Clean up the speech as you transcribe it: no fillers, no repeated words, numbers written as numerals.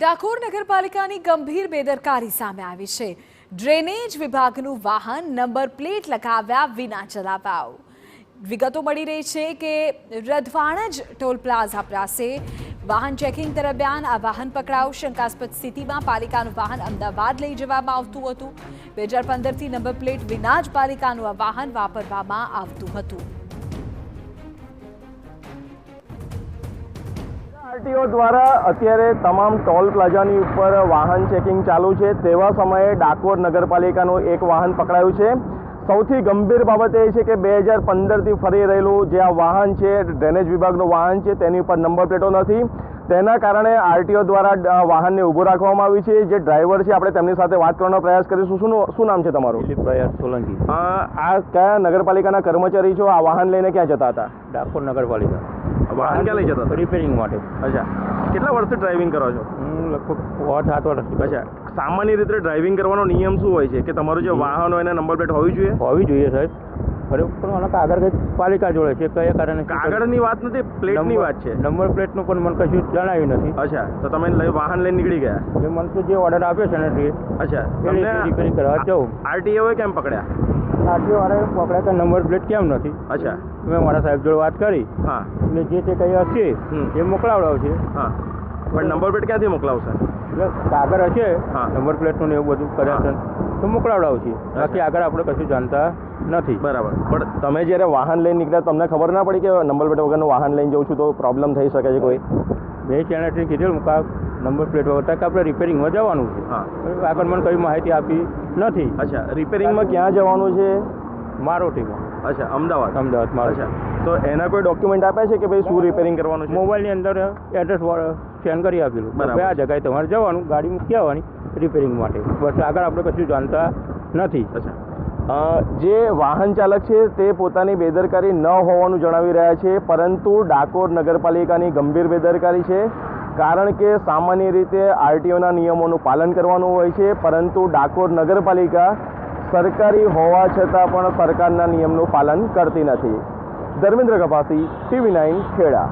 ડાકોર નગરપાલિકાની ગંભીર બેદરકારી સામે આવી છે। ડ્રેનેજ વિભાગનું વાહન નંબર પ્લેટ લગાવ્યા વિના ચલાવાયું। વિગતો મળી રહી છે કે રધવાણજ ટોલ પ્લાઝા પાસે વાહન ચેકિંગ દરમિયાન આ વાહન પકડાયું। શંકાસ્પદ સ્થિતિમાં પાલિકાનું વાહન અમદાવાદ લઈ જવામાં આવતું હતું। 2015થી નંબર પ્લેટ વિના જ પાલિકાનું આ વાહન વાપરવામાં આવતું હતું। આરટીઓ દ્વારા અત્યારે તમામ ટોલ પ્લાઝાની ઉપર વાહન ચેકિંગ ચાલુ છે। તેવા સમયે ડાકોર નગરપાલિકાનું એક વાહન પકડાયું છે। સૌથી ગંભીર બાબત એ છે કે 2015થી ફરી રહેલું જે આ વાહન છે, ડ્રેનેજ વિભાગનું વાહન છે, તેની ઉપર નંબર પ્લેટો નથી। તેના કારણે આરટીઓ દ્વારા વાહનને ઊભું રાખવામાં આવ્યું છે। જે ડ્રાઈવર છે, આપણે તેમની સાથે વાત કરવાનો પ્રયાસ કરીશું। શું નામ છે તમારું? દિલીપભાઈ સોલંકી। આ કયા નગરપાલિકાના કર્મચારી છો? આ વાહન લઈને ક્યાં જતા હતા? ડાકોર નગરપાલિકા। વાહન ક્યાં લઈ જતા હતા? રિપેરિંગ માટે। અચ્છા, કેટલા વર્ષથી ડ્રાઇવિંગ કરો છો? હું લગભગ 7 વર્ષથી। અચ્છા, સામાન્ય રીતે ડ્રાઇવિંગ કરવાનો નિયમ શું હોય છે કે તમારું જે વાહન હોય એને નંબર પ્લેટ હોવી જોઈએ? હોવી જોઈએ સાહેબ, બરાબર, પણ આના કાગળ કંઈક પાલિકા જોડે છે, કયા કારણે? કાગળની વાત નથી, પ્લેટની વાત છે। નંબર પ્લેટનું પણ મને કશું જણાવ્યું નથી। અચ્છા, તો તમે વાહન લઈને નીકળી ગયા? એ મને તો જે ઓર્ડર આપ્યો છે ને અચ્છા, તમને રિપેરિંગ કરવા જાઉં। આરટીઓએ કેમ પકડ્યા? આરટીઓ વાળાએ પકડ્યા કે નંબર પ્લેટ કેમ નથી? અચ્છા, મેં મારા સાહેબ જોડે વાત કરી, હા, એટલે જે તે કંઈ હશે એ મોકલાવડાવશે। હા, પણ નંબર પ્લેટ ક્યાંથી મોકલાવશે? એટલે કાગળ હશે નંબર પ્લેટનું ને એવું બધું કદાચ તો મોકલાવડાવશે, બાકી આગળ આપણે કશું જાણતા નથી। બરાબર, પણ તમે જ્યારે વાહન લઈને નીકળ્યા તમને ખબર ના પડી કે નંબર પ્લેટ વગરનું વાહન લઈને જઉં છું તો પ્રોબ્લેમ થઈ શકે છે કોઈ? મેં ચેનલથી કીધેલું કે નંબર પ્લેટ વગર કે આપણે રિપેરિંગમાં જવાનું છે। હા, આગળ મને કઈ માહિતી આપી નથી। અચ્છા, રિપેરિંગમાં ક્યાં જવાનું છે? મારોટીમાં। અચ્છા, અમદાવાદ? અમદાવાદ મારો। અચ્છા, તો એના કોઈ ડોક્યુમેન્ટ આપ્યા છે કે ભાઈ શું રિપેરિંગ કરવાનું છે? મોબાઈલની અંદર એડ્રેસ સેન્ડ કરી આપેલું, બરાબર, આ જગ્યાએ તમારે જવાનું, ગાડી મૂકી આવવાની રિપેરિંગ માટે, બસ આગળ આપણે કશું જાણતા નથી। અચ્છા, જે વાહન ચાલક છે તે પોતાની બેદરકારી ન હોવાનું જણાવી રહ્યા છે, પરંતુ ડાકોર નગરપાલિકાની ગંભીર બેદરકારી છે। કારણ કે સામાન્ય રીતે આરટીઓના નિયમોનું પાલન કરવાનું હોય છે, પરંતુ ડાકોર નગરપાલિકા સરકારી હોવા છતાં પણ સરકારના નિયમનું પાલન કરતી નથી। ધર્મેન્દ્ર કપાસી, TV9 ખેડા।